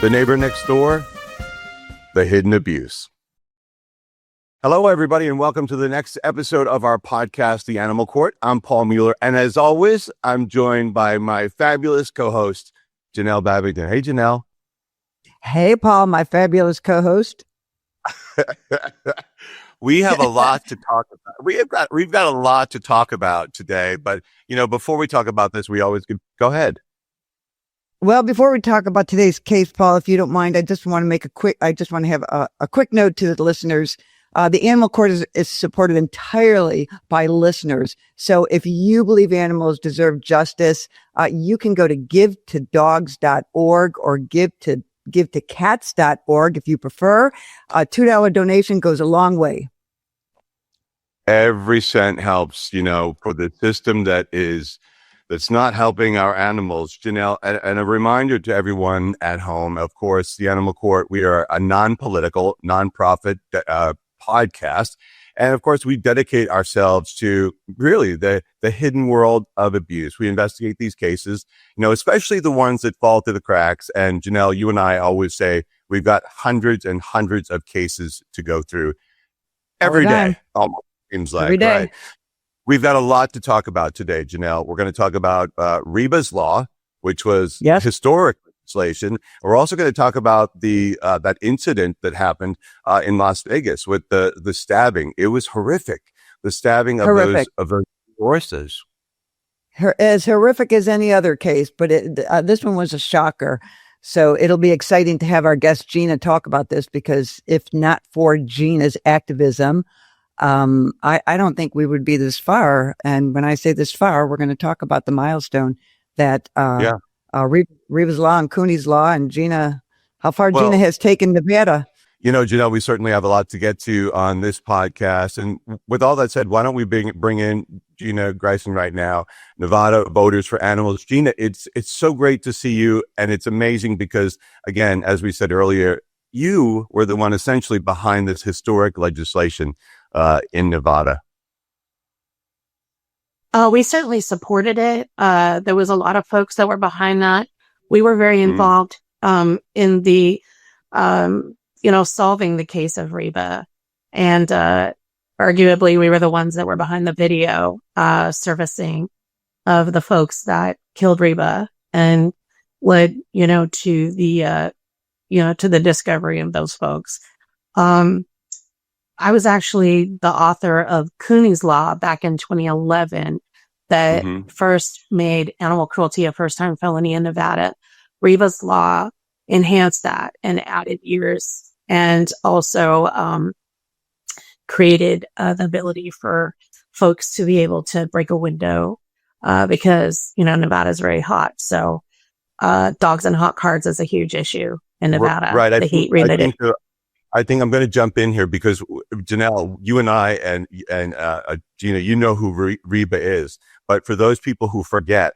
The neighbor next door, the hidden abuse. Hello, everybody, and welcome to the next episode of our podcast, The Animal Court. I'm Paul Mueller, and as always, I'm joined by my fabulous co-host, Janelle Babington. Hey, Janelle. Hey, Paul, my fabulous co-host. We have a lot to talk about. We've got a lot to talk about today, but before we talk about this, we always go ahead. Well, before we talk about today's case, Paul, if you don't mind, I just want to have a quick note to the listeners. The Animal Court is supported entirely by listeners. So if you believe animals deserve justice, you can go to givetodogs.org or givetocats.org if you prefer. A $2 donation goes a long way. Every cent helps, for the system that's not helping our animals. Janelle, and a reminder to everyone at home, of course, the Animal Court, we are a non-political, nonprofit podcast. And of course, we dedicate ourselves to really the hidden world of abuse. We investigate these cases, especially the ones that fall through the cracks. And Janelle, you and I always say we've got hundreds and hundreds of cases to go through every day. Almost seems like every day. Right? We've got a lot to talk about today, Janelle. We're going to talk about Reba's Law, which was historic legislation. We're also going to talk about the that incident that happened in Las Vegas with the stabbing. It was horrific. The stabbing of those horses. As horrific as any other case, but this one was a shocker. So it'll be exciting to have our guest Gina talk about this, because if not for Gina's activism, I don't think we would be this far. And when I say this far, we're going to talk about the milestone that Reba's Law and Cooney's Law, and Gina, how far Gina has taken Nevada. Janelle, we certainly have a lot to get to on this podcast. And with all that said, why don't we bring in Gina Greisem right now, Nevada Voters for Animals. Gina, it's so great to see you. And it's amazing because, again, as we said earlier, you were the one essentially behind this historic legislation in Nevada. We certainly supported it. There was a lot of folks that were behind that. We were very involved in the, solving the case of Reba. And arguably, we were the ones that were behind the video servicing of the folks that killed Reba and led, to the, to the discovery of those folks. I was actually the author of Cooney's Law back in 2011 that first made animal cruelty a first-time felony in Nevada. Reba's Law enhanced that and added years, and also created the ability for folks to be able to break a window because, Nevada is very hot. So dogs and hot cars is a huge issue in Nevada. Right. The heat related. I think I'm going to jump in here because Janelle, you and I and Gina, you know who Reba is, but for those people who forget,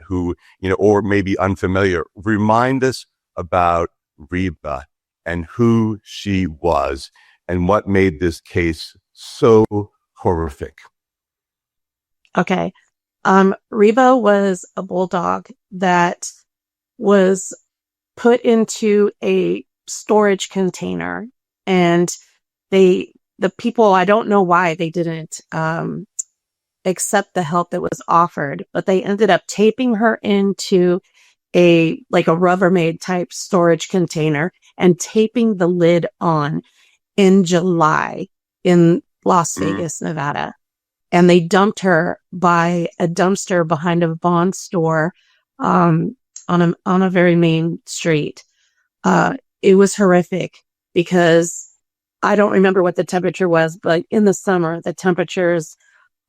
or maybe unfamiliar, remind us about Reba and who she was and what made this case so horrific. Okay. Reba was a bulldog that was put into a storage container. And the people, I don't know why they didn't accept the help that was offered, but they ended up taping her into a Rubbermaid type storage container and taping the lid on in July in Las Vegas, Nevada. And they dumped her by a dumpster behind a Bond store on a very main street. It was horrific, because I don't remember what the temperature was, but in the summer, the temperatures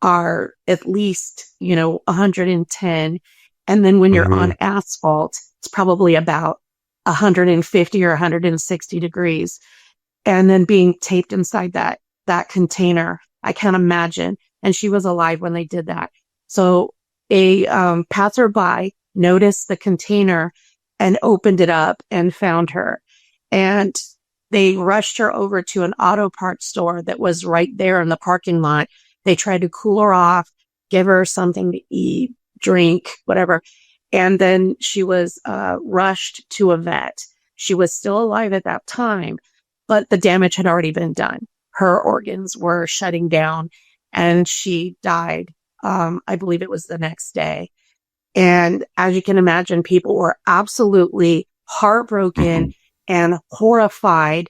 are at least, 110. And then when you're on asphalt, it's probably about 150 or 160 degrees. And then being taped inside that container, I can't imagine. And she was alive when they did that. So a passerby noticed the container and opened it up and found her. And they rushed her over to an auto parts store that was right there in the parking lot. They tried to cool her off, give her something to eat, drink, whatever. And then she was rushed to a vet. She was still alive at that time, but the damage had already been done. Her organs were shutting down and she died. I believe it was the next day. And as you can imagine, people were absolutely heartbroken and horrified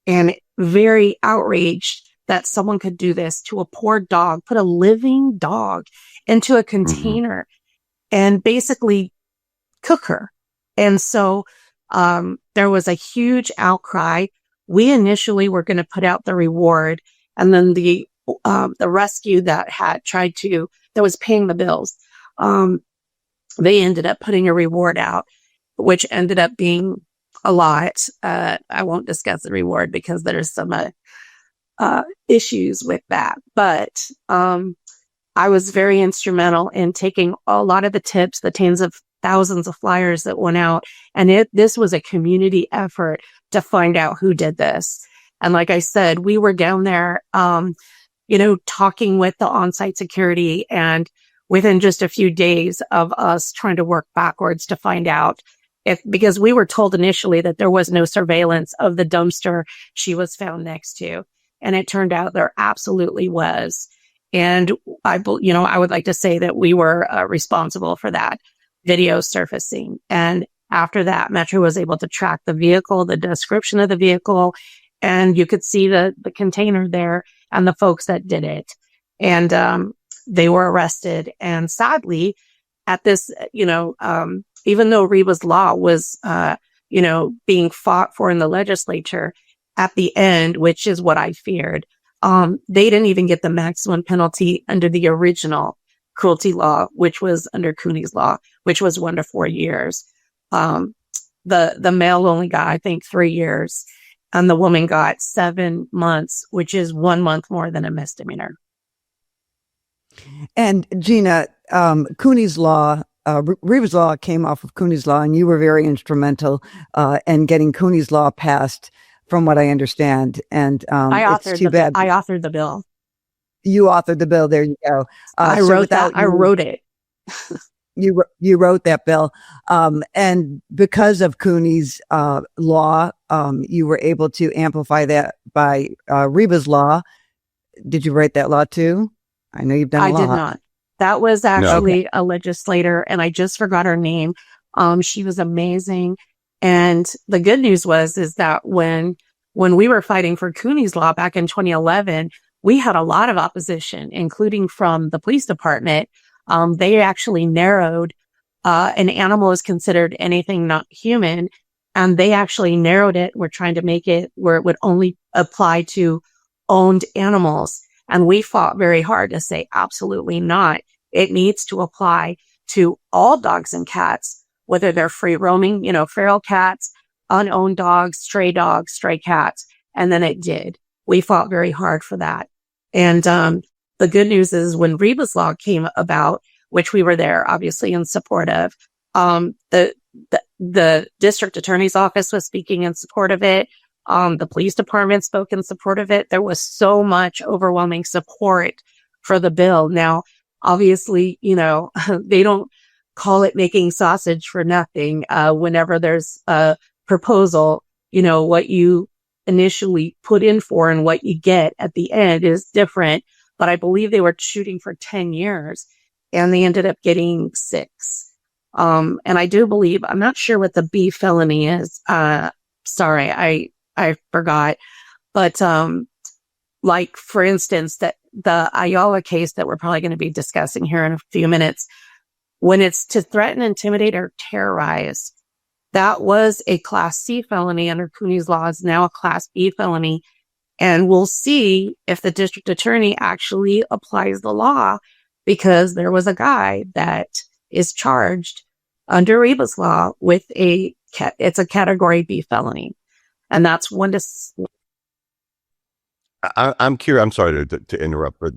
and very outraged that someone could do this to a poor dog, put a living dog into a container and basically cook her. And so there was a huge outcry. We initially were going to put out the reward, and then the rescue that was paying the bills, they ended up putting a reward out, which ended up being a lot. I won't discuss the reward because there's some issues with that. But I was very instrumental in taking a lot of the tips, the tens of thousands of flyers that went out. And this was a community effort to find out who did this. And like I said, we were down there, talking with the on-site security, and within just a few days of us trying to work backwards to find out because we were told initially that there was no surveillance of the dumpster she was found next to. And it turned out there absolutely was. And I would like to say that we were responsible for that video surfacing. And after that, Metro was able to track the vehicle, the description of the vehicle, and you could see the container there and the folks that did it. And they were arrested. And sadly, at this, even though Reba's law was, being fought for in the legislature, at the end, which is what I feared, they didn't even get the maximum penalty under the original cruelty law, which was under Cooney's law, which was 1 to 4 years. The male only got, I think, 3 years, and the woman got 7 months, which is 1 month more than a misdemeanor. And Gina, Cooney's law, Reba's law came off of Cooney's law, and you were very instrumental in getting Cooney's law passed, from what I understand. And it's too bad. I authored the bill. You authored the bill. There you go. I wrote that. I wrote it. You wrote that bill. And because of Cooney's law, you were able to amplify that by Reba's law. Did you write that law too? I know you've done a lot. I did not. That was actually a legislator, and I just forgot her name. She was amazing. And the good news is that when we were fighting for Cooney's law back in 2011, we had a lot of opposition, including from the police department. They actually narrowed, an animal is considered anything not human. And they actually narrowed it. We're trying to make it where it would only apply to owned animals. And we fought very hard to say, absolutely not. It needs to apply to all dogs and cats, whether they're free roaming, feral cats, unowned dogs, stray cats. And then it did. We fought very hard for that. And the good news is when Reba's law came about, which we were there obviously in support of, the district attorney's office was speaking in support of it. The police department spoke in support of it. There was so much overwhelming support for the bill. Now, obviously, they don't call it making sausage for nothing. Whenever there's a proposal, what you initially put in for and what you get at the end is different. But I believe they were shooting for 10 years and they ended up getting 6. And I do believe, I'm not sure what the B felony is. Sorry, I forgot. But, like, for instance, that the Ayala case that we're probably going to be discussing here in a few minutes, when it's to threaten, intimidate, or terrorize, that was a Class C felony under Cooney's law, is now a Class B felony. And we'll see if the district attorney actually applies the law, because there was a guy that is charged under Reba's law with it's a Category B felony. And that's I'm curious. I'm sorry to interrupt, but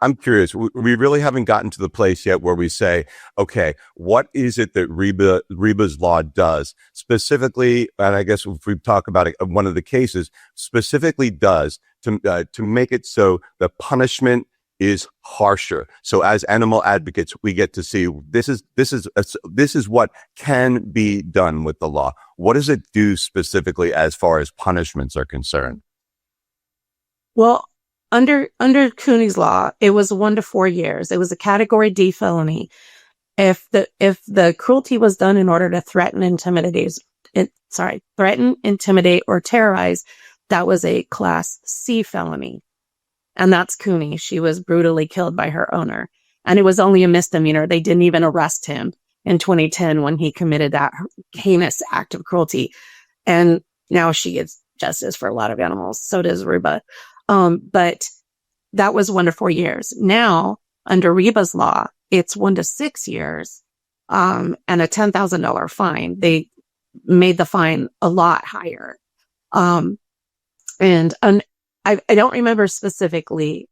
I'm curious. We really haven't gotten to the place yet where we say, okay, what is it that Reba's law does specifically? And I guess if we talk about it, one of the cases specifically does to make it so the punishment is harsher. So as animal advocates, we get to see this is what can be done with the law. What does it do specifically as far as punishments are concerned? Well, under Cooney's law, it was 1 to 4 years. It was a category D felony. If the cruelty was done in order to threaten, intimidate, or terrorize, that was a class C felony. And that's Cooney. She was brutally killed by her owner. And it was only a misdemeanor. They didn't even arrest him in 2010 when he committed that heinous act of cruelty. And now she gets justice for a lot of animals. So does Reba. But that was 1 to 4 years. Now, under Reba's law, it's 1 to 6 years, and a $10,000 fine. They made the fine a lot higher. I don't remember specifically,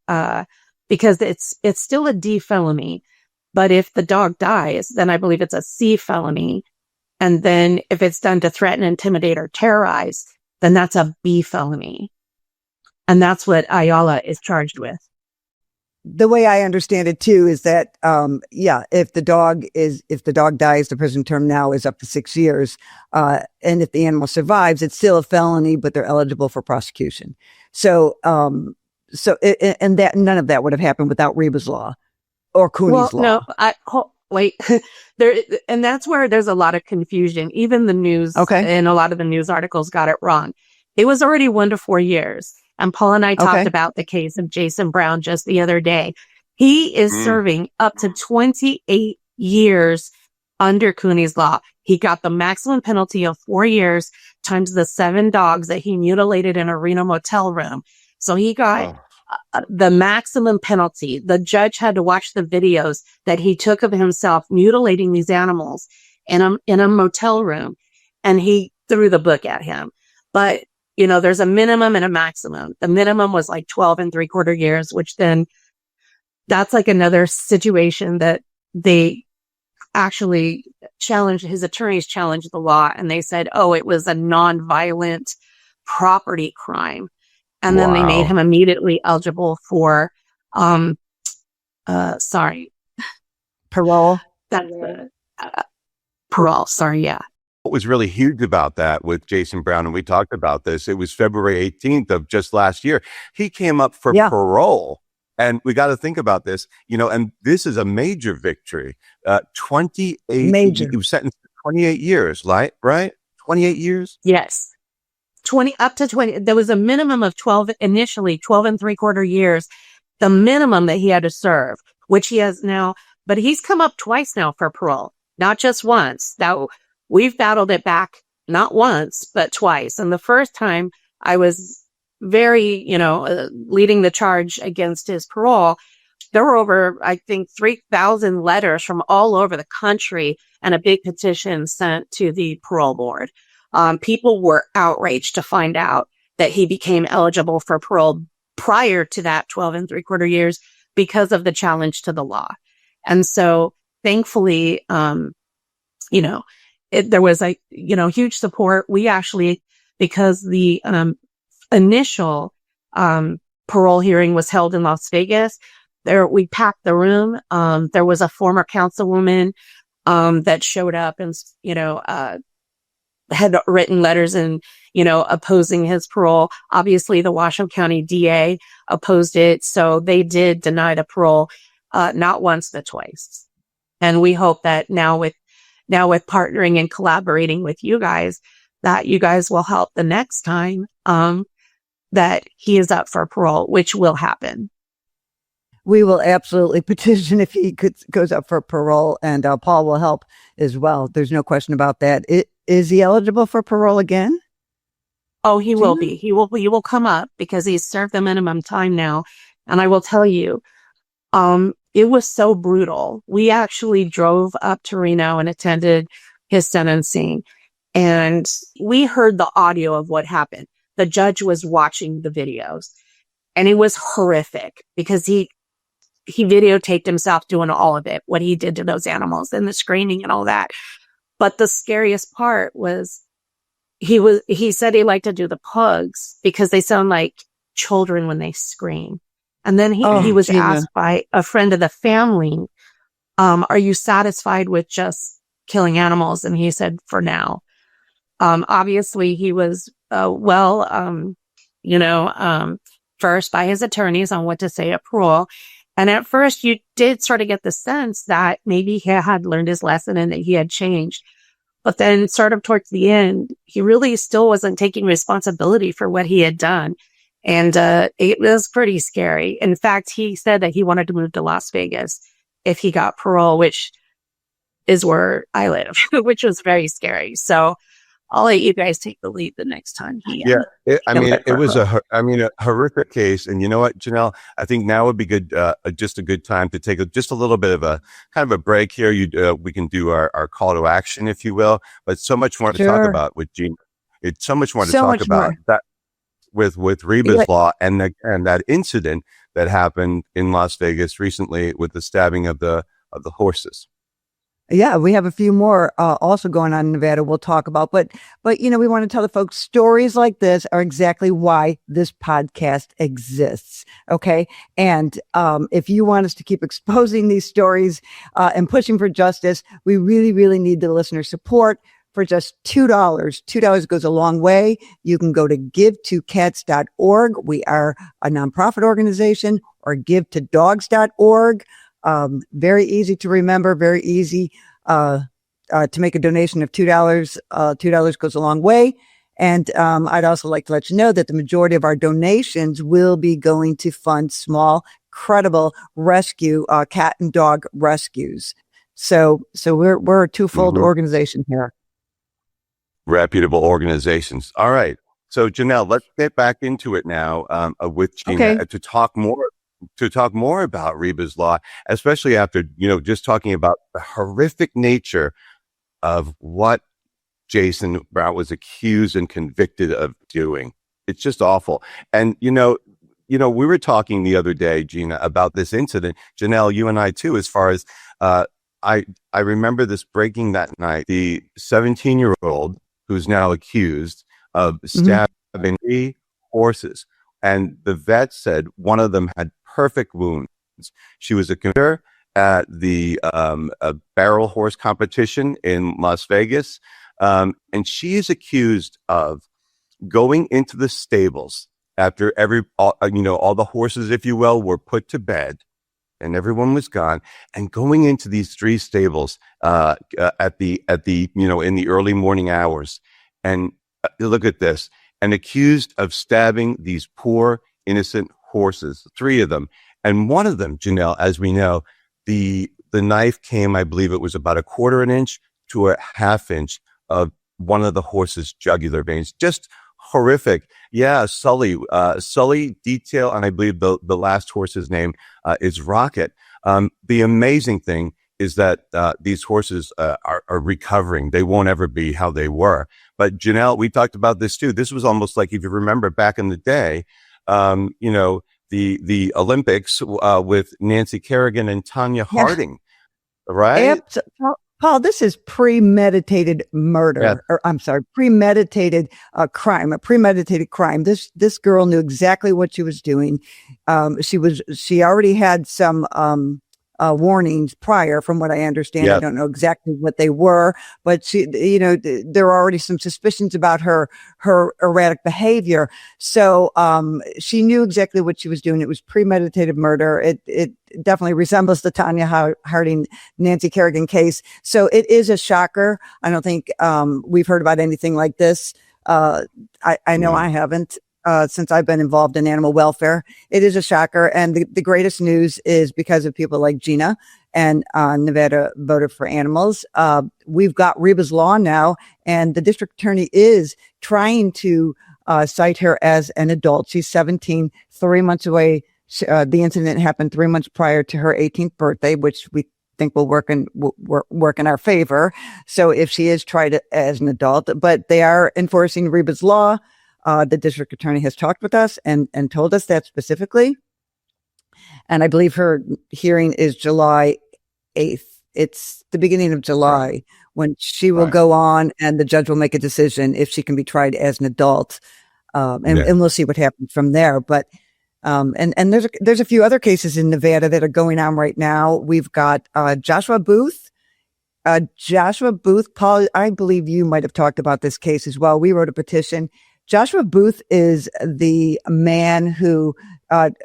because it's still a D felony, but if the dog dies, then I believe it's a C felony. And then if it's done to threaten, intimidate, or terrorize, then that's a B felony. And that's what Ayala is charged with. The way I understand it too is that, if the dog dies, the prison term now is up to 6 years. And if the animal survives, it's still a felony, but they're eligible for prosecution. So that none of that would have happened without Reba's law or Cooney's law. No, wait, and that's where there's a lot of confusion. Even the news and a lot of the news articles got it wrong. It was already 1 to 4 years. And Paul and I talked about the case of Jason Brown just the other day. He is serving up to 28 years under Cooney's law. He got the maximum penalty of 4 years times the 7 dogs that he mutilated in a Reno motel room. So he got the maximum penalty. The judge had to watch the videos that he took of himself mutilating these animals in a motel room, and he threw the book at him. But there's a minimum and a maximum. The minimum was like 12 3/4 years, which then that's like another situation that they actually his attorneys challenged the law, and they said, it was a nonviolent property crime. And then they made him immediately eligible for, parole. That's parole. Sorry. Yeah. What was really huge about that with Jason Brown, and we talked about this, it was February 18th of just last year. He came up for parole. And we got to think about this, and this is a major victory. 28, he was sentenced to 28 years, right? 28 years? Yes. 20 up to 20. There was a minimum of 12, initially 12 3/4 years, the minimum that he had to serve, which he has now, but he's come up twice now for parole, not just once. Now we've battled it back, not once, but twice. And the first time I was very, leading the charge against his parole. There were over, I think, 3,000 letters from all over the country and a big petition sent to the parole board. People were outraged to find out that he became eligible for parole prior to that 12 3/4 years because of the challenge to the law. And so thankfully, there was huge support. We actually, because the initial parole hearing was held in Las Vegas, we packed the room. There was a former councilwoman that showed up and had written letters and opposing his parole. Obviously, the Washoe County DA opposed it, so they did deny the parole not once but twice. And we hope that now with partnering and collaborating with you guys, that you guys will help the next time that he is up for parole, which will happen. We will absolutely petition if he goes up for parole, and Paul will help as well. There's no question about that. Is he eligible for parole again? Oh, he will be. He will come up because he's served the minimum time now. And I will tell you, it was so brutal. We actually drove up to Reno and attended his sentencing, and we heard the audio of what happened. The judge was watching the videos, and it was horrific because he videotaped himself doing all of it, what he did to those animals and the screaming and all that. But the scariest part was he said he liked to do the pugs because they sound like children when they scream. And then he was Gina. asked by a friend of the family, are you satisfied with just killing animals? And he said, for now. Obviously he was, first by his attorneys on what to say at parole. And at first you did sort of get the sense that maybe he had learned his lesson and that he had changed. But then sort of towards the end, he really still wasn't taking responsibility for what he had done. And it was pretty scary. In fact, he said that he wanted to move to Las Vegas if he got parole, which is where I live, which was very scary. So I'll let you guys take the lead the next time. It was a horrific case. And you know what, Janelle, I think now would be good, just a good time to take just a little bit of a kind of a break here. We can do our call to action, if you will, but so much more to talk about with Gina. It's so much more to talk about that with Reba's law and that incident that happened in Las Vegas recently with the stabbing of the horses. Yeah, we have a few more also going on in Nevada we'll talk about. But we want to tell the folks stories like this are exactly why this podcast exists. Okay. And if you want us to keep exposing these stories and pushing for justice, we really, really need the listener support. For just $2. $2 goes a long way. You can go to givetocats.org. We are a nonprofit organization, or givetodogs.org. Very easy to remember, very easy to make a donation of $2. $2 goes a long way. And I'd also like to let you know that the majority of our donations will be going to fund small, credible rescue, cat and dog rescues. So we're a twofold organization here. Reputable organizations. All right. So Janelle, let's get back into it now with Gina to talk more about Reba's law, especially after, just talking about the horrific nature of what Jason Brown was accused and convicted of doing. It's just awful. And, we were talking the other day, Gina, about this incident. Janelle, you and I too, as far as, I remember this breaking that night, the 17-year-old who's now accused of stabbing 3 horses. And the vet said one of them had perfect wounds. She was a competitor at the barrel horse competition in Las Vegas. And she is accused of going into the stables after all the horses, if you will, were put to bed and everyone was gone, and going into these 3 stables at the in the early morning hours. And look at this, and accused of stabbing these poor innocent horses, 3 of them. And one of them, Janelle, as we know, the knife came, I believe it was about 1/4 inch to 1/2 inch of one of the horse's jugular veins. Just horrific. Yeah, Sully detail, and I believe the last horse's name is Rocket. The amazing thing is that these horses are recovering. They won't ever be how they were. But Janelle, we talked about this too. This was almost like, if you remember back in the day, the Olympics with Nancy Kerrigan and Tanya Harding, right? Paul, this is premeditated murder, or I'm sorry, premeditated crime, a premeditated crime. This girl knew exactly what she was doing. She already had some warnings prior, from what I understand. Yep. I don't know exactly what they were, but there were already some suspicions about her erratic behavior. So, she knew exactly what she was doing. It was premeditated murder. It definitely resembles the Tanya Harding, Nancy Kerrigan case. So it is a shocker. I don't think, we've heard about anything like this. I know I haven't. Since I've been involved in animal welfare. It is a shocker. And the greatest news is because of people like Gina and Nevada Voter for Animals. We've got Reba's law now, and the district attorney is trying to cite her as an adult. She's 17, 3 months away. The incident happened 3 months prior to her 18th birthday, which we think will work in our favor. So if she is tried as an adult, but they are enforcing Reba's law. The district attorney has talked with us and told us that specifically. And I believe her hearing is July 8th. It's the beginning of July when she will go on, and the judge will make a decision if she can be tried as an adult. And we'll see what happens from there. But And there's a few other cases in Nevada that are going on right now. We've got Joshua Booth. Paul, I believe you might have talked about this case as well. We wrote a petition. Joshua Booth is the man who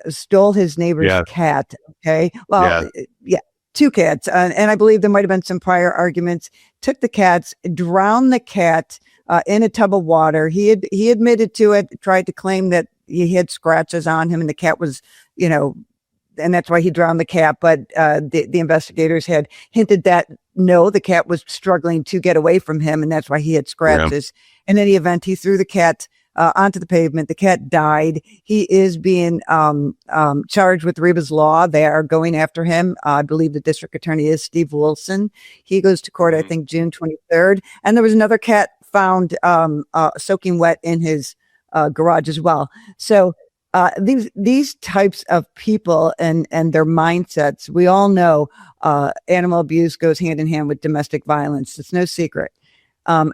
stole his neighbor's cat. Okay. Well, yeah, two cats. And I believe there might have been some prior arguments. Took the cats, drowned the cat in a tub of water. He admitted to it, tried to claim that he had scratches on him and the cat was, and that's why he drowned the cat. But the investigators had hinted that no, the cat was struggling to get away from him, and that's why he had scratches. Yeah. In any event, he threw the cat onto the pavement. The cat died. He is being charged with Reba's Law. They are going after him. I believe the district attorney is Steve Wilson. He goes to court, I think, June 23rd. And there was another cat found soaking wet in his garage as well. So these types of people and their mindsets, we all know animal abuse goes hand in hand with domestic violence. It's no secret.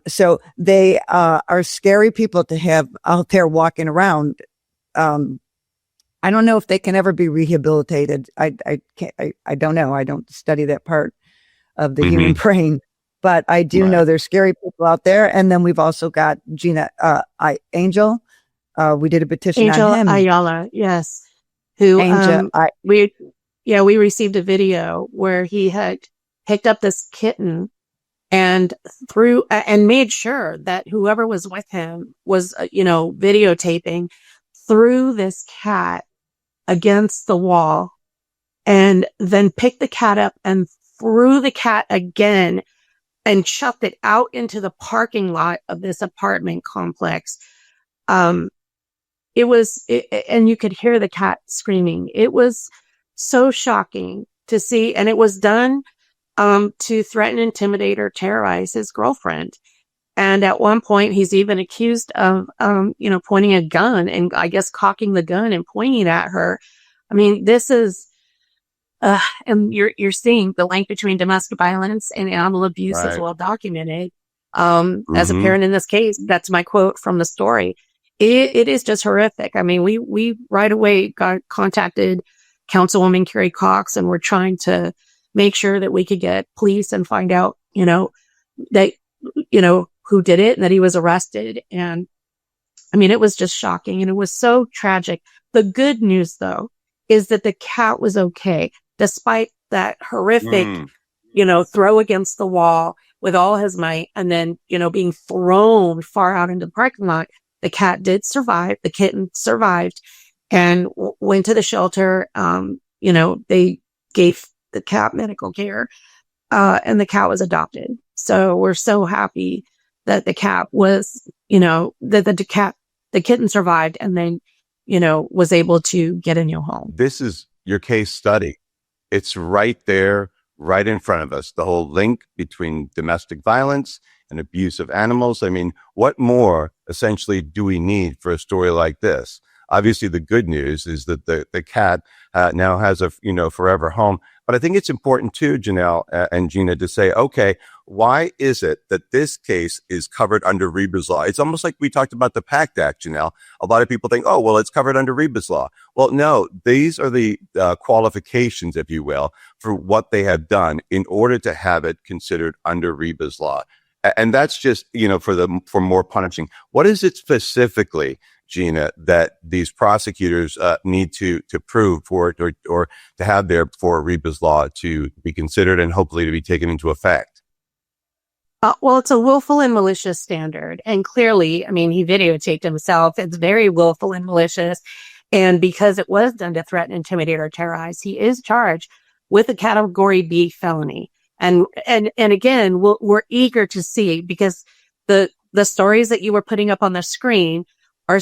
So they are scary people to have out there walking around. I don't know if they can ever be rehabilitated. I don't know. I don't study that part of the human brain, but I do know there's scary people out there. And then we've also got Gina, Angel. We did a petition on him. Ayala, yes. Who we received a video where he had picked up this kitten and made sure that whoever was with him was, videotaping, threw this cat against the wall and then picked the cat up and threw the cat again and chucked it out into the parking lot of this apartment complex. And you could hear the cat screaming. It was so shocking to see. And it was done to threaten, intimidate, or terrorize his girlfriend. And at one point, he's even accused of, pointing a gun and I guess cocking the gun and pointing at her. I mean, this is, and you're seeing the link between domestic violence and animal abuse is well documented. As a parent in this case, that's my quote from the story. It is just horrific. I mean, we right away contacted Councilwoman Carrie Cox and we're trying to make sure that we could get police and find out, that, who did it and that he was arrested. And I mean, it was just shocking and it was so tragic. The good news though, is that the cat was okay, despite that horrific, throw against the wall with all his might and then, being thrown far out into the parking lot. The cat did survive. The kitten survived and went to the shelter. They gave the cat medical care, and the cat was adopted. So we're so happy that the cat was, that the kitten survived and then, was able to get a new home. This is your case study. It's right there, right in front of us. The whole link between domestic violence and abuse of animals. I mean, what more essentially do we need for a story like this? Obviously, the good news is that the cat now has a forever home. But I think it's important too, Janelle and Gina, to say, okay, why is it that this case is covered under Reba's Law? It's almost like we talked about the PACT Act, Janelle. A lot of people think, oh, well, it's covered under Reba's Law. Well, no, these are the qualifications, if you will, for what they have done in order to have it considered under Reba's Law. And that's just, for more punishing. What is it specifically, Gina, that these prosecutors need to prove for it or to have there for Reba's Law to be considered and hopefully to be taken into effect? Well, it's a willful and malicious standard. And clearly, I mean, he videotaped himself. It's very willful and malicious. And because it was done to threaten, intimidate, or terrorize, he is charged with a Category B felony. And again, we're eager to see, because the stories that you were putting up on the screen are a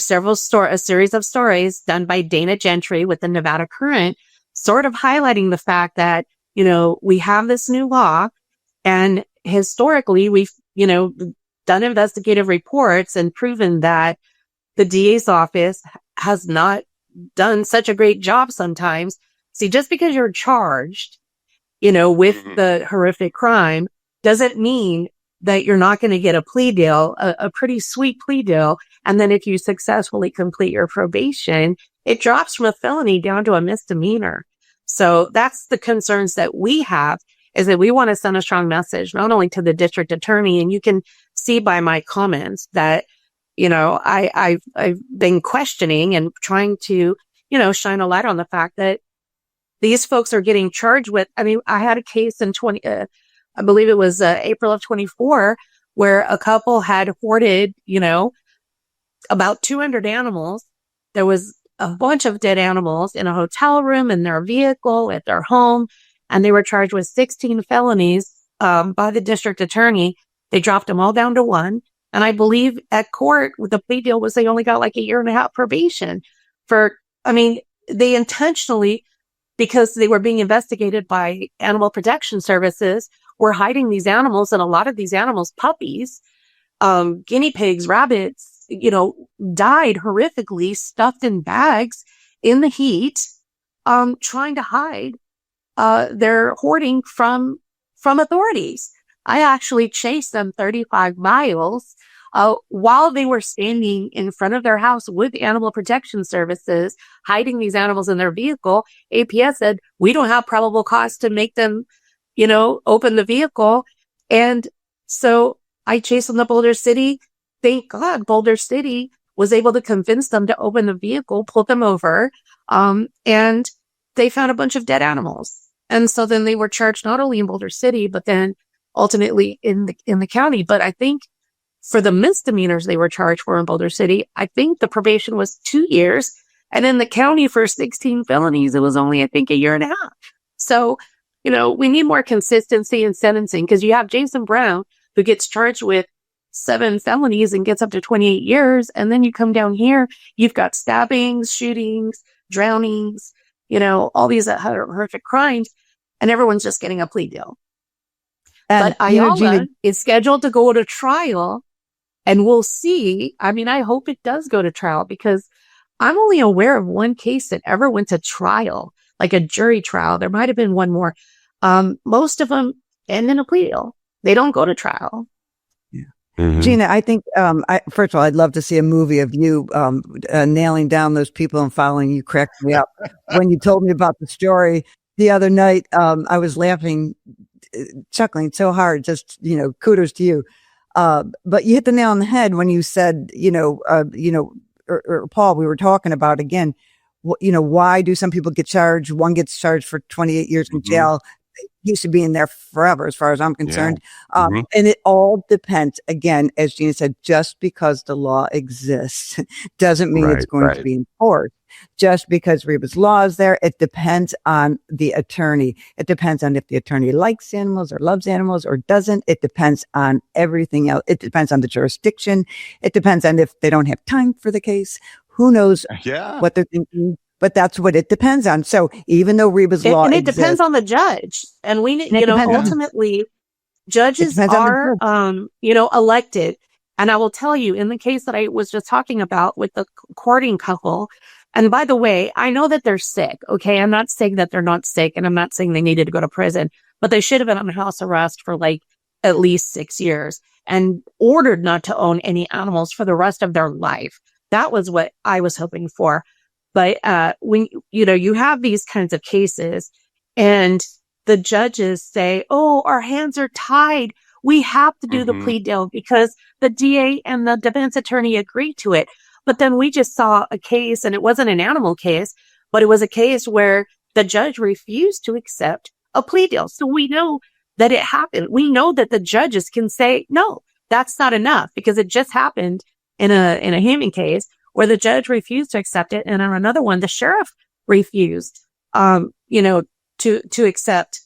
series of stories done by Dana Gentry with the Nevada Current, sort of highlighting the fact that, we have this new law and historically we've, done investigative reports and proven that the DA's office has not done such a great job sometimes. See, just because you're charged, with the horrific crime doesn't mean that you're not going to get a plea deal, a pretty sweet plea deal. And then if you successfully complete your probation, it drops from a felony down to a misdemeanor. So that's the concerns that we have, is that we want to send a strong message, not only to the district attorney, and you can see by my comments that, I've been questioning and trying to, shine a light on the fact that these folks are getting charged with, I had a case in I believe it was April of 24, where a couple had hoarded, about 200 animals. There was a bunch of dead animals in a hotel room, in their vehicle, at their home, and they were charged with 16 felonies by the district attorney. They dropped them all down to one. And I believe at court, the plea deal was they only got like 1.5 years probation they intentionally, because they were being investigated by Animal Protection Services, were hiding these animals, and a lot of these animals, puppies, guinea pigs, rabbits, died horrifically, stuffed in bags in the heat, trying to hide their hoarding from authorities. I actually chased them 35 miles while they were standing in front of their house with Animal Protection Services, hiding these animals in their vehicle. APS said, we don't have probable cause to make them, open the vehicle. And so I chased them to Boulder City. Thank God Boulder City was able to convince them to open the vehicle, pull them over, and they found a bunch of dead animals. And so then they were charged not only in Boulder City, but then ultimately in the county. But I think for the misdemeanors they were charged for in Boulder City, I think the probation was 2 years. And in the county for 16 felonies, it was only, I think, 1.5 years. So, we need more consistency in sentencing, because you have Jason Brown, who gets charged with 7 felonies and gets up to 28 years. And then you come down here, you've got stabbings, shootings, drownings, all these horrific crimes, and everyone's just getting a plea deal. And, but Ayala is scheduled to go to trial, and we'll see. I hope it does go to trial, because I'm only aware of one case that ever went to trial, like a jury trial. There might have been one more. Most of them end in a plea deal. They don't go to trial. Yeah. Mm-hmm. Gina, I think, first of all, I'd love to see a movie of you nailing down those people and following you. Cracked me up. When you told me about the story the other night, I was laughing, chuckling so hard. Just, kudos to you. But you hit the nail on the head when you said, or Paul, we were talking about again, why do some people get charged? One gets charged for 28 years in jail. He should be in there forever, as far as I'm concerned. Yeah. And it all depends, again, as Gina said, just because the law exists doesn't mean it's going to be enforced. Just because Reba's law is there, it depends on the attorney. It depends on if the attorney likes animals or loves animals or doesn't. It depends on everything else. It depends on the jurisdiction. It depends on if they don't have time for the case. Who knows what they're thinking? But that's what it depends on. So even though Reba's law and it exists, depends on the judge, and we, ultimately, judges are, elected. And I will tell you, in the case that I was just talking about with the courting couple, and by the way, I know that they're sick. Okay, I'm not saying that they're not sick, and I'm not saying they needed to go to prison, but they should have been on house arrest for like at least 6 years and ordered not to own any animals for the rest of their life. That was what I was hoping for. But when, you have these kinds of cases and the judges say, oh, our hands are tied. We have to do the plea deal because the DA and the defense attorney agreed to it. But then we just saw a case, and it wasn't an animal case, but it was a case where the judge refused to accept a plea deal. So we know that it happened. We know that the judges can say, no, that's not enough, because it just happened in a human case where the judge refused to accept it. And on another one, the sheriff refused, to accept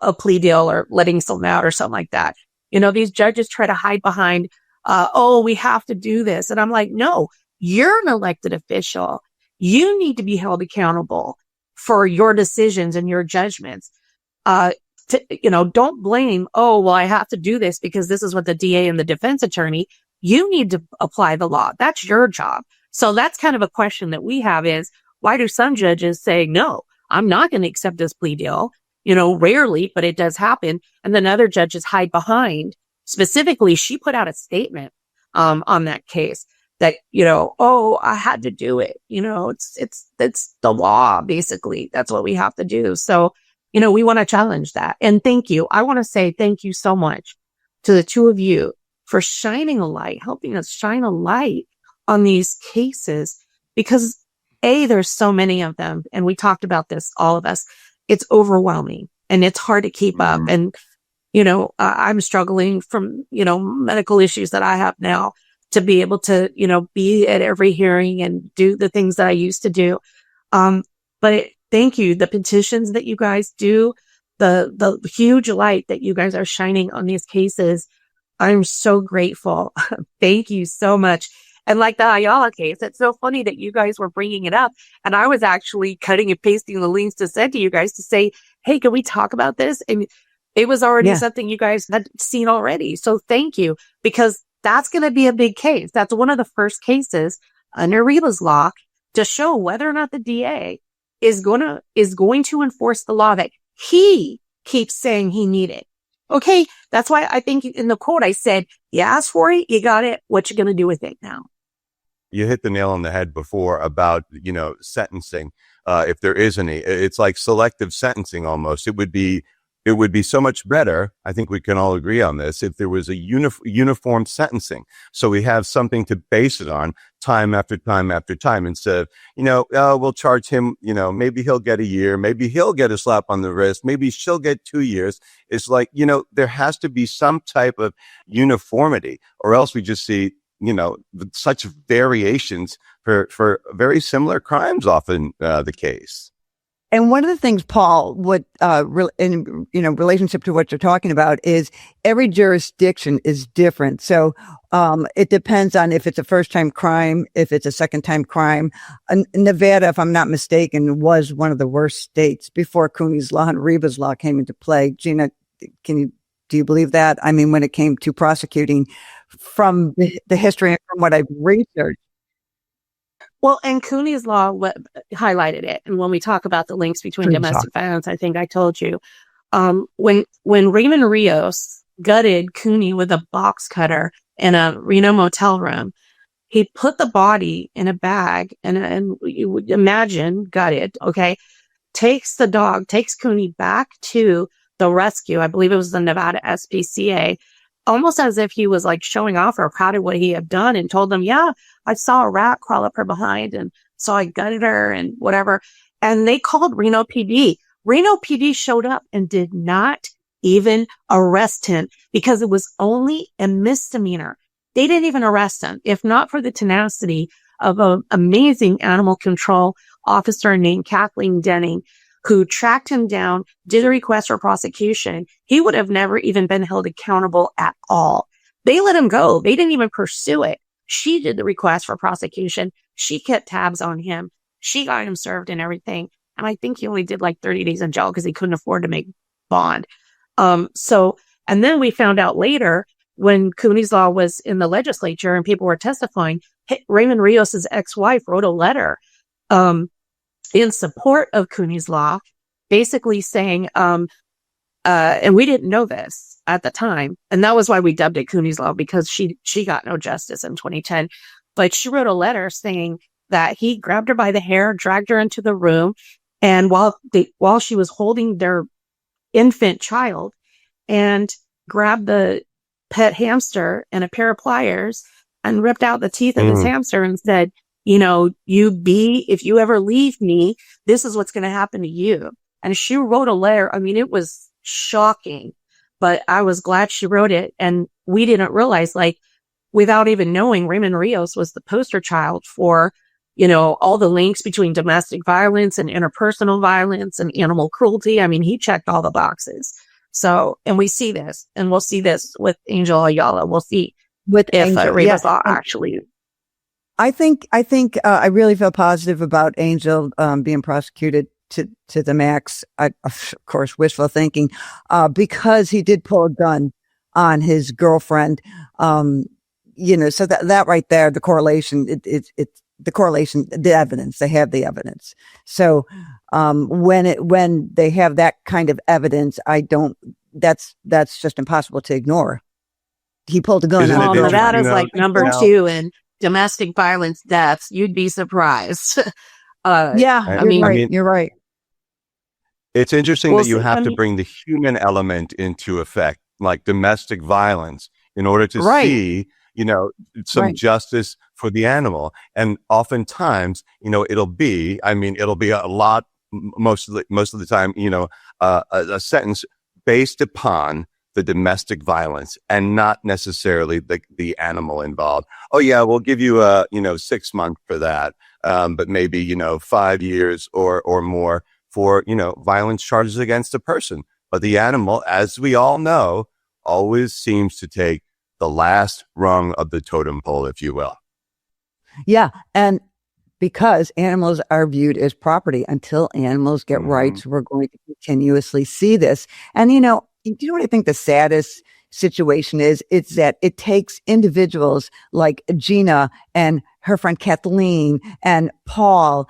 a plea deal or letting someone out or something like that. These judges try to hide behind, we have to do this. And I'm like, no, you're an elected official. You need to be held accountable for your decisions and your judgments. Don't blame, I have to do this because this is what the DA and the defense attorney, you need to apply the law. That's your job. So that's kind of a question that we have is, why do some judges say, no, I'm not going to accept this plea deal? Rarely, but it does happen. And then other judges hide behind. Specifically, she put out a statement on that case that, oh, I had to do it. It's the law, basically. That's what we have to do. So, we want to challenge that. And thank you. I want to say thank you so much to the two of you for shining a light, helping us shine a light on these cases, because there's so many of them. And we talked about this, all of us. It's overwhelming and it's hard to keep up. And, I'm struggling from, medical issues that I have now to be able to, be at every hearing and do the things that I used to do. But thank you. The petitions that you guys do, the huge light that you guys are shining on these cases. I'm so grateful. Thank you so much. And like the Ayala case, it's so funny that you guys were bringing it up. And I was actually cutting and pasting the links to send to you guys to say, hey, can we talk about this? And it was already something you guys had seen already. So thank you, because that's going to be a big case. That's one of the first cases under Reba's law to show whether or not the DA is going to enforce the law that he keeps saying he needed. Okay. That's why I think in the quote, I said, you asked for it, you got it. What you going to do with it now? You hit the nail on the head before about, sentencing. If there is any, it's like selective sentencing almost. It would be so much better. I think we can all agree on this. If there was a uniform sentencing, so we have something to base it on time after time after time, instead of, we'll charge him, maybe he'll get a year, maybe he'll get a slap on the wrist, maybe she'll get 2 years. It's like, there has to be some type of uniformity, or else we just see, such variations for very similar crimes, often the case. And one of the things, Paul, in relationship to what you're talking about, is every jurisdiction is different. So it depends on if it's a first-time crime, if it's a second-time crime. Nevada, if I'm not mistaken, was one of the worst states before Cooney's law and Reba's law came into play. Gina, do you believe that? I mean, when it came to prosecuting, from the history and from what I've researched. Well, and Cooney's law highlighted it. And when we talk about the links between domestic violence, I think I told you, when Raymond Rios gutted Cooney with a box cutter in a Reno motel room, he put the body in a bag and you would imagine gutted, okay, takes Cooney back to the rescue. I believe it was the Nevada SPCA, almost as if he was like showing off or proud of what he had done, and told them, yeah, I saw a rat crawl up her behind and so I gutted her and whatever. And they called Reno PD. Reno PD showed up and did not even arrest him because it was only a misdemeanor. They didn't even arrest him. If not for the tenacity of an amazing animal control officer named Kathleen Denning, who tracked him down, did a request for prosecution, he would have never even been held accountable at all. They let him go. They didn't even pursue it. She did the request for prosecution. She kept tabs on him. She got him served and everything. And I think he only did like 30 days in jail because he couldn't afford to make bond. And then we found out later when Cooney's law was in the legislature and people were testifying, Raymond Rios' ex-wife wrote a letter, in support of Cooney's law, basically saying, and we didn't know this at the time, and that was why we dubbed it Cooney's law, because she got no justice in 2010. But she wrote a letter saying that he grabbed her by the hair, dragged her into the room, and while she was holding their infant child, and grabbed the pet hamster and a pair of pliers and ripped out the teeth of this hamster and said, if you ever leave me, this is what's going to happen to you. And she wrote a letter. I mean, it was shocking, but I was glad she wrote it. And we didn't realize, without even knowing, Raymond Rios was the poster child for, all the links between domestic violence and interpersonal violence and animal cruelty. I mean, he checked all the boxes. So, and we see this, and we'll see this with Angel Ayala. We'll see if Reba's law actually. I think I really feel positive about Angel being prosecuted to the max. Of course, wishful thinking, because he did pull a gun on his girlfriend. So that right there, the correlation, the evidence, they have the evidence. So when they have that kind of evidence, that's just impossible to ignore. He pulled a gun on Nevada's like number 2 in domestic violence deaths, you'd be surprised. Yeah, I you're mean, right. You're right. It's interesting we'll that you see. have I to mean, bring the human element into effect, like domestic violence, in order to Right. see, some Right. justice for the animal. And oftentimes, it'll be a lot, most of the time, a sentence based upon the domestic violence and not necessarily the animal involved. Oh yeah, we'll give you 6 months for that. But maybe, 5 years or more for, violence charges against a person. But the animal, as we all know, always seems to take the last rung of the totem pole, if you will. Yeah. And because animals are viewed as property until animals get Mm-hmm. rights, we're going to continuously see this. And, do you know what I think the saddest situation is? It's that it takes individuals like Gina and her friend Kathleen and Paul,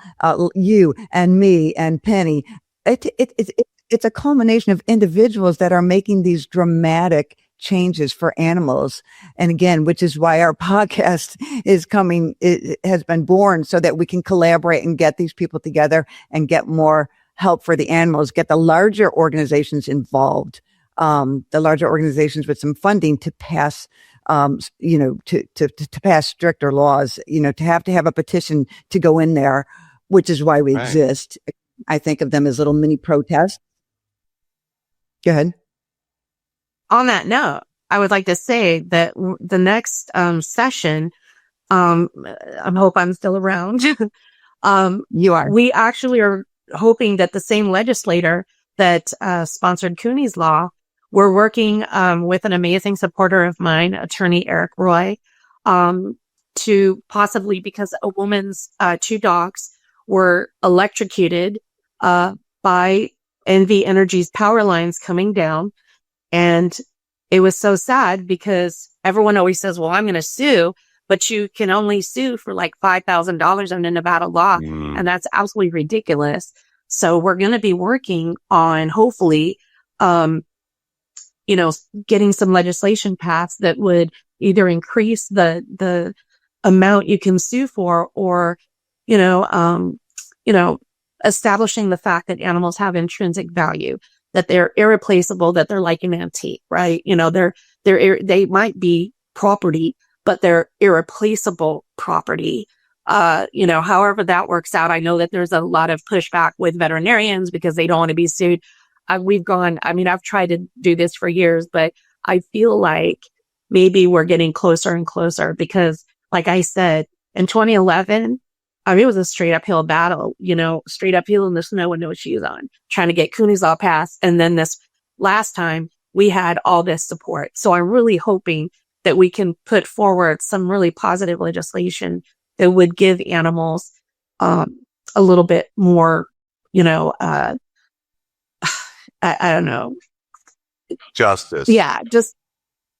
you and me and Penny. It's a culmination of individuals that are making these dramatic changes for animals. And again, which is why our podcast is coming, it has been born so that we can collaborate and get these people together and get more help for the animals, get the larger organizations involved, the larger organizations with some funding to pass, to pass stricter laws, to have a petition to go in there, which is why we Right. exist. I think of them as little mini protests. Go ahead. on that note, I would like to say that the next session, I hope I'm still around. You are. We actually are hoping that the same legislator that sponsored Cooney's law, we're working with an amazing supporter of mine, attorney Eric Roy, to possibly, because a woman's 2 dogs were electrocuted by NV Energy's power lines coming down. And it was so sad because everyone always says, well, I'm going to sue, but you can only sue for like $5,000 under Nevada law. Mm. And that's absolutely ridiculous. So we're going to be working on hopefully, getting some legislation passed that would either increase the amount you can sue for or, establishing the fact that animals have intrinsic value, that they're irreplaceable, that they're like an antique, right? They might be property, but they're irreplaceable property. However that works out, I know that there's a lot of pushback with veterinarians because they don't want to be sued. I've tried to do this for years, but I feel like maybe we're getting closer and closer because, like I said, in 2011, it was a straight uphill battle, straight uphill in the snow with no shoes on, trying to get Cooney's law passed. And then this last time we had all this support. So I'm really hoping that we can put forward some really positive legislation that would give animals, a little bit more, I don't know. Justice.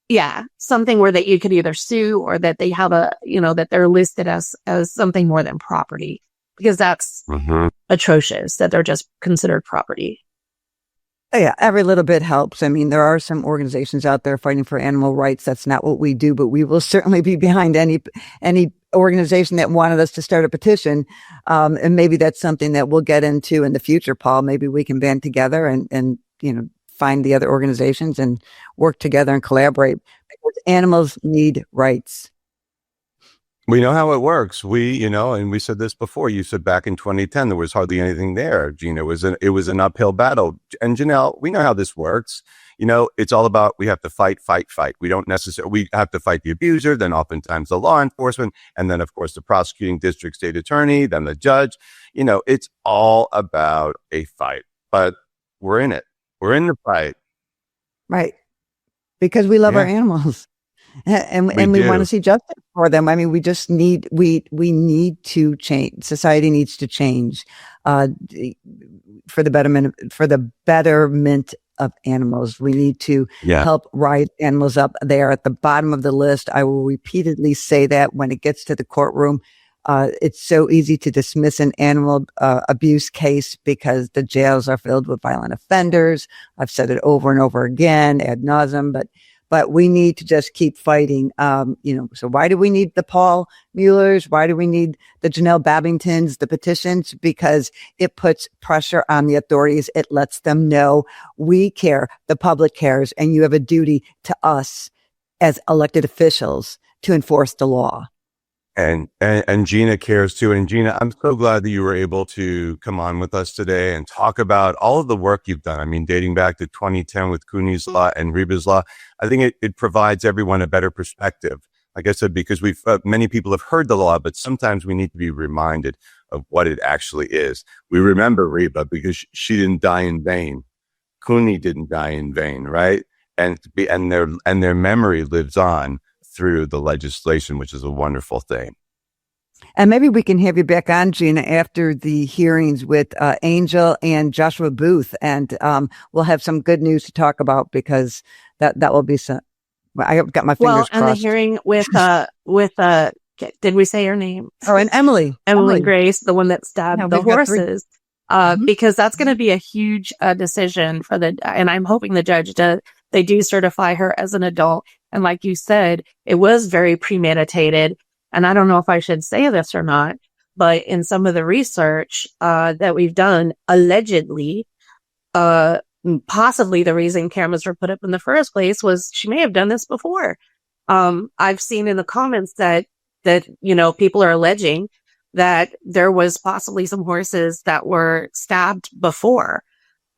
Yeah, something where that you could either sue or that they have that they're listed as something more than property, because that's Mm-hmm. atrocious that they're just considered property. Yeah, every little bit helps. I mean, there are some organizations out there fighting for animal rights. That's not what we do, but we will certainly be behind any organization that wanted us to start a petition. And maybe that's something that we'll get into in the future, Paul. Maybe we can band together and find the other organizations and work together and collaborate, because animals need rights. We know how it works. And we said this before. You said back in 2010, there was hardly anything there. Gina, it was an uphill battle. And Janelle, we know how this works. It's all about, we have to fight. We have to fight the abuser, then oftentimes the law enforcement, and then of course the prosecuting district state attorney, then the judge. It's all about a fight, but we're in it. We're in the fight. Right. Because we love our Yeah. animals. And We we want do. to see justice for them. I mean, we just need, we need to change. Society needs to change, for the betterment of animals. We need to Yeah. help rise animals up. They are at the bottom of the list. I will repeatedly say that when it gets to the courtroom. It's so easy to dismiss an animal abuse case because the jails are filled with violent offenders. I've said it over and over again, ad nauseum, but but we need to just keep fighting. So why do we need the Paul Muellers? Why do we need the Janelle Babingtons, the petitions? Because it puts pressure on the authorities. It lets them know we care, the public cares, and you have a duty to us as elected officials to enforce the law. And Gina cares too. And Gina, I'm so glad that you were able to come on with us today and talk about all of the work you've done. I mean, dating back to 2010 with Cooney's law and Reba's law, I think it provides everyone a better perspective. Like I said, because many people have heard the law, but sometimes we need to be reminded of what it actually is. We remember Reba because she didn't die in vain. Cooney didn't die in vain, right? And their memory lives on through the legislation, which is a wonderful thing. And maybe we can have you back on, Gina, after the hearings with Angel and Joshua Booth, and we'll have some good news to talk about, because that will be some. I got my fingers crossed. And the hearing with did we say her name? Oh, and Emily Grace, the one that stabbed the horses. Because that's going to be a huge decision for and I'm hoping the judge they do certify her as an adult. And like you said, it was very premeditated. And I don't know if I should say this or not, but in some of the research that we've done, allegedly, possibly the reason cameras were put up in the first place was she may have done this before. I've seen in the comments that people are alleging that there was possibly some horses that were stabbed before,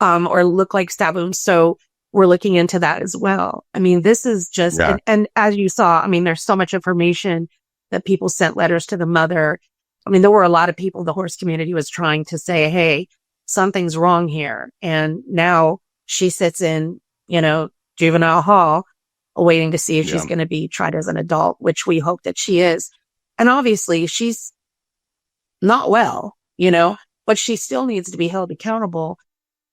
or look like stab wounds. So we're looking into that as well. I mean, this is just, and as you saw, I mean, there's so much information that people sent letters to the mother. I mean, there were a lot of people, the horse community was trying to say, hey, something's wrong here. And now she sits in, juvenile hall, waiting to see if she's going to be tried as an adult, which we hope that she is. And obviously she's not well, but she still needs to be held accountable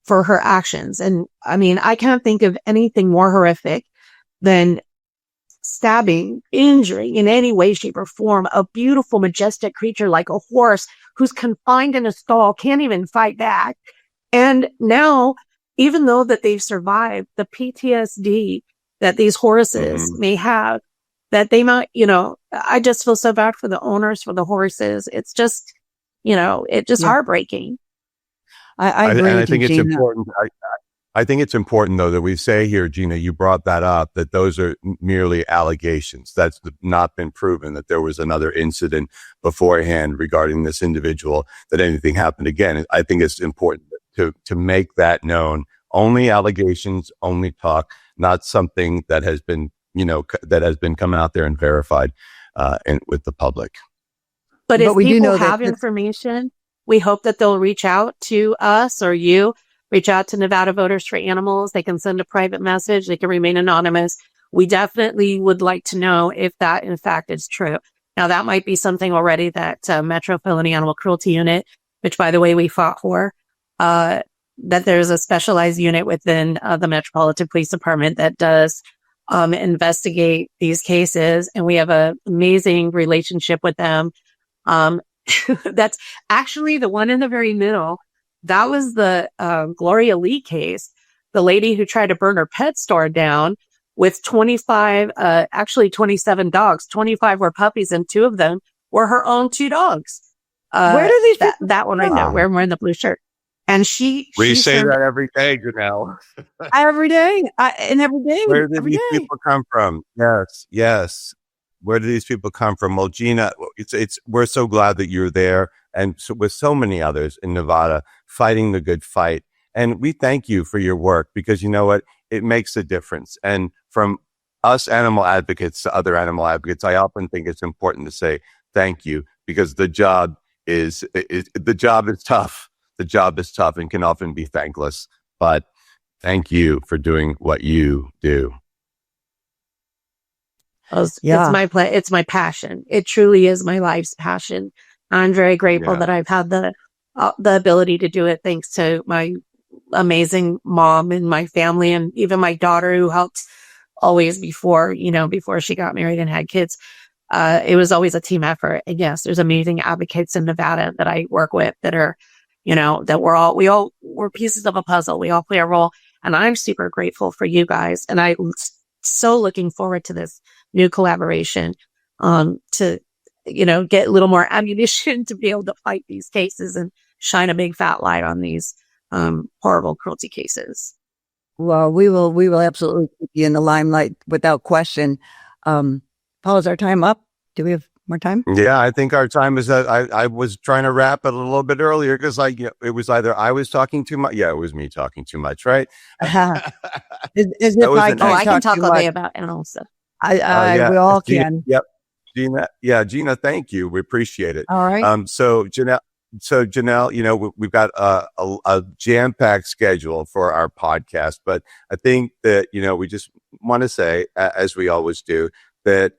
for her actions. And I mean, I can't think of anything more horrific than stabbing, injuring in any way, shape, or form a beautiful, majestic creature like a horse who's confined in a stall, can't even fight back. And now, even though that they've survived, the PTSD that these horses may have, that they might, I just feel so bad for the owners, for the horses. It's just, heartbreaking. I agree. And I think it's important. I think it's important, though, that we say here, Gina, you brought that up, that those are merely allegations. That's not been proven that there was another incident beforehand regarding this individual, that anything happened again. I think it's important to make that known. Only allegations, only talk, not something that has been, come out there and verified with the public. But if people have information, we hope that they'll reach out to us, or you reach out to Nevada Voters for Animals. They can send a private message. They can remain anonymous. We definitely would like to know if that in fact is true. Now, that might be something already that Metro Felony Animal Cruelty Unit, which by the way, we fought for, that there's a specialized unit within the Metropolitan Police Department that does investigate these cases. And we have an amazing relationship with them. That's actually the one in the very middle. That was the Gloria Lee case, the lady who tried to burn her pet store down with 27 dogs. 25 were puppies, and 2 of them were her own 2 dogs. Where do these that one right there, where I'm wearing the blue shirt. And we say that every day, Janelle. Every day. Where do these people come from? Yes. Where do these people come from? Well, Gina, we're so glad that you're there, and so, with so many others in Nevada fighting the good fight. And we thank you for your work, because you know what? It makes a difference. And from us animal advocates to other animal advocates, I often think it's important to say thank you, because the job is tough. The job is tough and can often be thankless. But thank you for doing what you do. It's my passion. It truly is my life's passion. I'm very grateful that I've had the ability to do it, thanks to my amazing mom and my family, and even my daughter, who helped always before she got married and had kids. It was always a team effort. And yes, there's amazing advocates in Nevada that I work with that are, that we're pieces of a puzzle. We all play a role, and I'm super grateful for you guys. And I so looking forward to this new collaboration, to, get a little more ammunition to be able to fight these cases and shine a big fat light on these, horrible cruelty cases. Well, we will absolutely keep you in the limelight without question. Paul, is our time up? Do we have more time? Yeah, I think our time is that I was trying to wrap it a little bit earlier because it was either I was talking too much. Yeah, it was me talking too much, right? As if That was I an can't I can talk too all day much. about animal stuff. We all Gina, can. yep. Gina, thank you. We appreciate it. All right. So Janelle, we've got a jam-packed schedule for our podcast, but I think that, we just want to say, as we always do, that,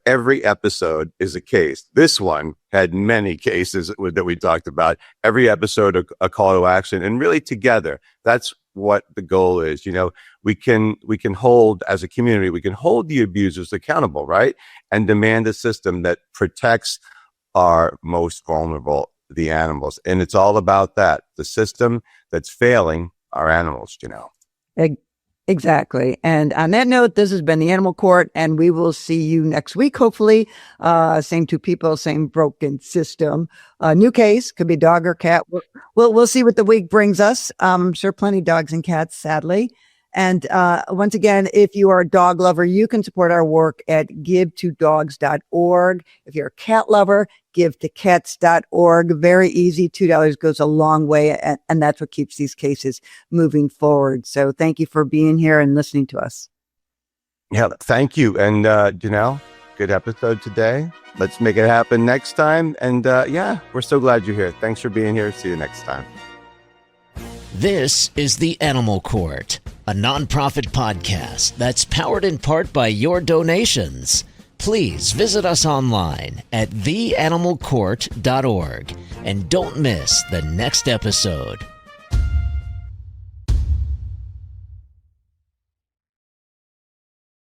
every episode is a case. This one had many cases that we talked about. Every episode, a call to action, and really together, that's what the goal is. We can hold, as a community, we can hold the abusers accountable, right? And demand a system that protects our most vulnerable, the animals. And it's all about that, the system that's failing our animals, Exactly. And on that note, this has been the Animal Court, and we will see you next week, hopefully. Same two people, same broken system. New case, could be dog or cat. We'll see what the week brings us. I'm sure plenty of dogs and cats, sadly. And once again, if you are a dog lover, you can support our work at givetodogs.org. If you're a cat lover, givetocats.org. Very easy. $2 goes a long way. And that's what keeps these cases moving forward. So thank you for being here and listening to us. Yeah, thank you. And Janelle, good episode today. Let's make it happen next time. And we're so glad you're here. Thanks for being here. See you next time. This is The Animal Court, a nonprofit podcast that's powered in part by your donations. Please visit us online at theanimalcourt.org and don't miss the next episode.